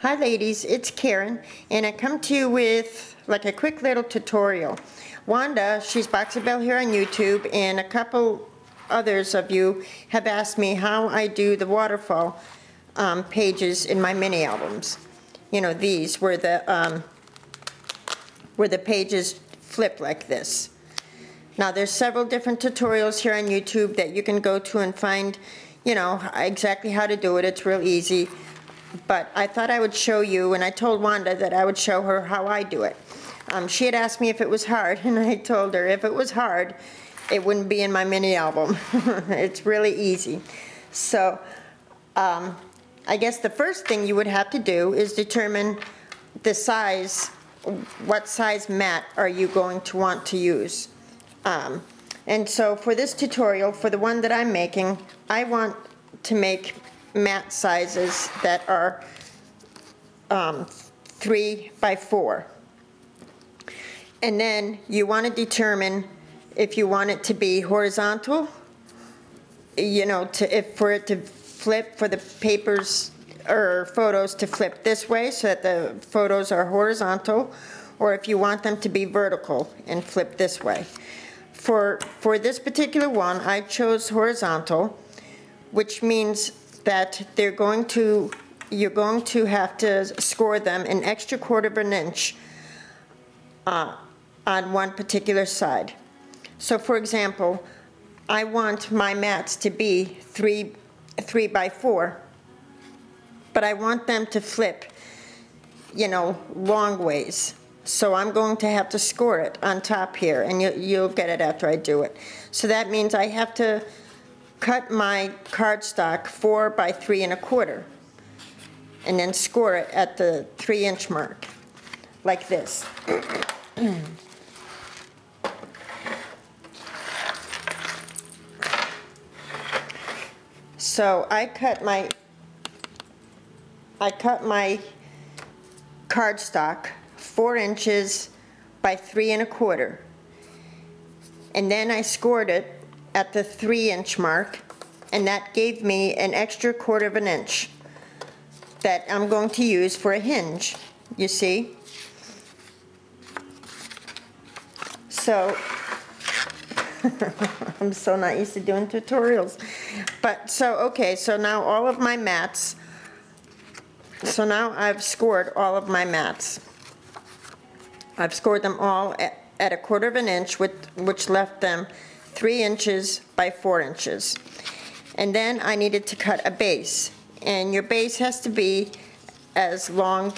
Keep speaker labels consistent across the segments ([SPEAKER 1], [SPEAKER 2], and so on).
[SPEAKER 1] Hi ladies, it's Karen, and I come to you with like a quick little tutorial. Wanda, she's Boxabelle here on YouTube, and a couple others of you have asked me how I do the waterfall pages in my mini albums. You know, these where the pages flip like this. Now there's several different tutorials here on YouTube that you can go to and find, you know, exactly how to do it. It's real easy. But I thought I would show you, and I told Wanda that I would show her how I do it. She had asked me if it was hard, and I told her if it was hard, it wouldn't be in my mini album. It's really easy. So I guess the first thing you would have to do is determine the size, what size mat are you going to want to use. And so for this tutorial, for the one that I'm making, I want to make mat sizes that are 3 by 4. And then you want to determine if you want it to be horizontal, you know, for it to flip, for the papers or photos to flip this way so that the photos are horizontal, or if you want them to be vertical and flip this way. For this particular one, I chose horizontal, which means that you're going to have to score them an extra 1/4 inch on one particular side. So for example, I want my mats to be 3 by 4, but I want them to flip, you know, long ways. So I'm going to have to score it on top here, and you'll get it after I do it. So that means I have to cut my cardstock 4 by 3 1/4, and then score it at the 3-inch mark, like this. So I cut my cardstock 4 inches by 3 1/4, and then I scored it at the 3-inch mark, and that gave me an extra 1/4 inch that I'm going to use for a hinge, you see. So I'm so not used to doing tutorials. But so okay, so now all of my mats, so now I've scored all of my mats. I've scored them all at a 1/4 inch, which left them 3 inches by 4 inches. And then I needed to cut a base, and your base has to be as long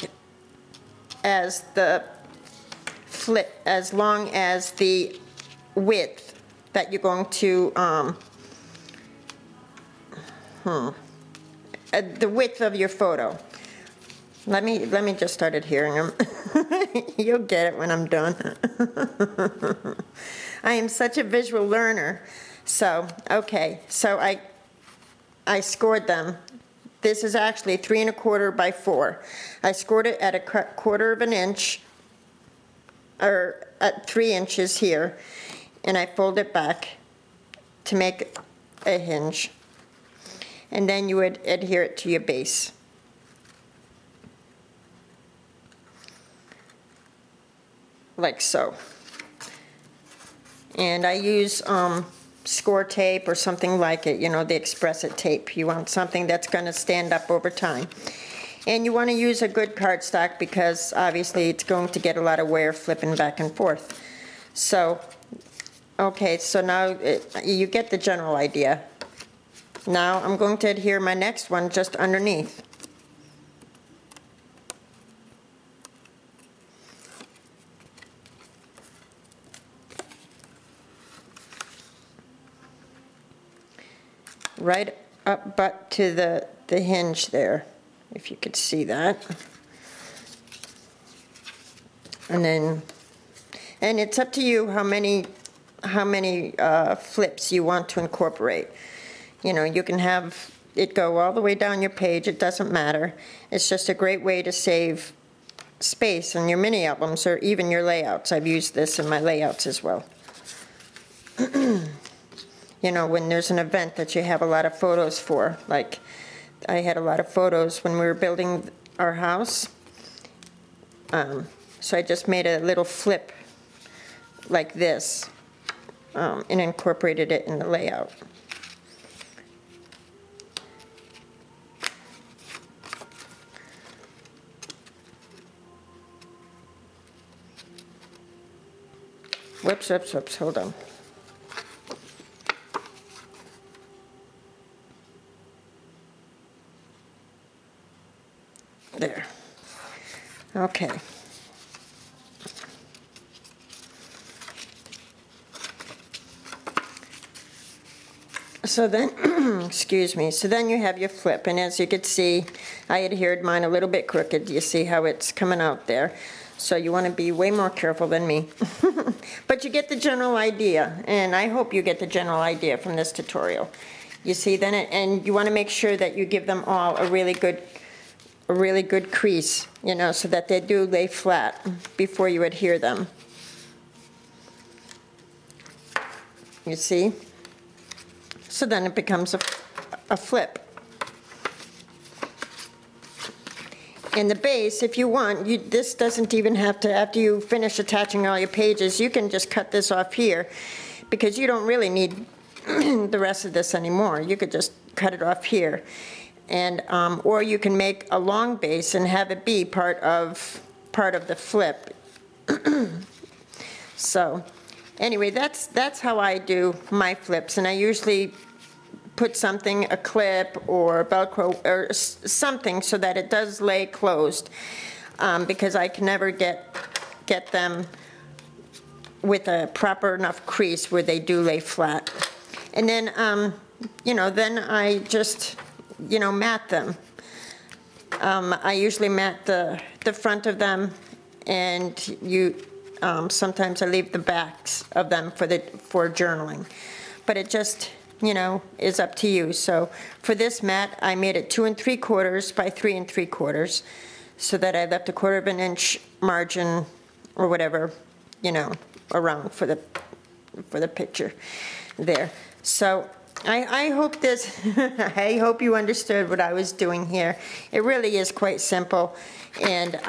[SPEAKER 1] as the width that you're going to the width of your photo. Let me just start adhering them. You'll get it when I'm done. I am such a visual learner. So, okay, so I scored them. This is actually 3 1/4 by 4. I scored it at a 1/4 inch, or at 3 inches here, and I fold it back to make a hinge. And then you would adhere it to your base. Like so. And I use score tape or something like it, you know, the Express It tape. You want something that's going to stand up over time. And you want to use a good cardstock because obviously it's going to get a lot of wear flipping back and forth. So, okay, so now you get the general idea. Now I'm going to adhere my next one just underneath. Right up but to the hinge there, if you could see that. And it's up to you how many flips you want to incorporate. You know, you can have it go all the way down your page, it doesn't matter. It's just a great way to save space in your mini albums or even your layouts. I've used this in my layouts as well. You know, when there's an event that you have a lot of photos for, like I had a lot of photos when we were building our house. So I just made a little flip like this and incorporated it in the layout. Whoops, whoops, whoops, hold on. There. Okay. So then, excuse me, so then you have your flip, and as you can see, I adhered mine a little bit crooked. You see how it's coming out there? So you want to be way more careful than me. But you get the general idea, and I hope you get the general idea from this tutorial. You see, then, and you want to make sure that you give them all a really good crease, you know, so that they do lay flat before you adhere them. You see? So then it becomes a flip. And the base, if you want, this doesn't even have to, after you finish attaching all your pages, you can just cut this off here, because you don't really need the rest of this anymore. You could just cut it off here. And or you can make a long base and have it be part of the flip. So anyway, that's how I do my flips, and I usually put something, a clip or Velcro or something, so that it does lay closed, because I can never get them with a proper enough crease where they do lay flat. And then you know, then I just, you know, mat them. I usually mat the front of them, and sometimes I leave the backs of them for journaling. But it just, you know, is up to you. So for this mat, I made it 2 3/4 by 3 3/4, so that I left a 1/4 of an inch margin or whatever, you know, around for the picture there. So I hope this, I hope you understood what I was doing here. It really is quite simple, and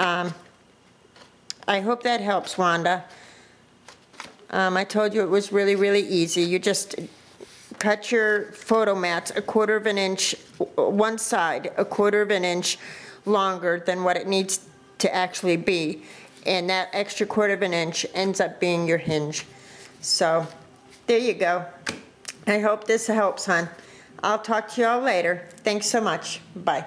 [SPEAKER 1] I hope that helps, Wanda. I told you it was really, really easy. You just cut your photo mats a 1/4 of an inch, one side a 1/4 of an inch longer than what it needs to actually be, and that extra 1/4 of an inch ends up being your hinge. So there you go. I hope this helps, hon. I'll talk to you all later. Thanks so much. Bye.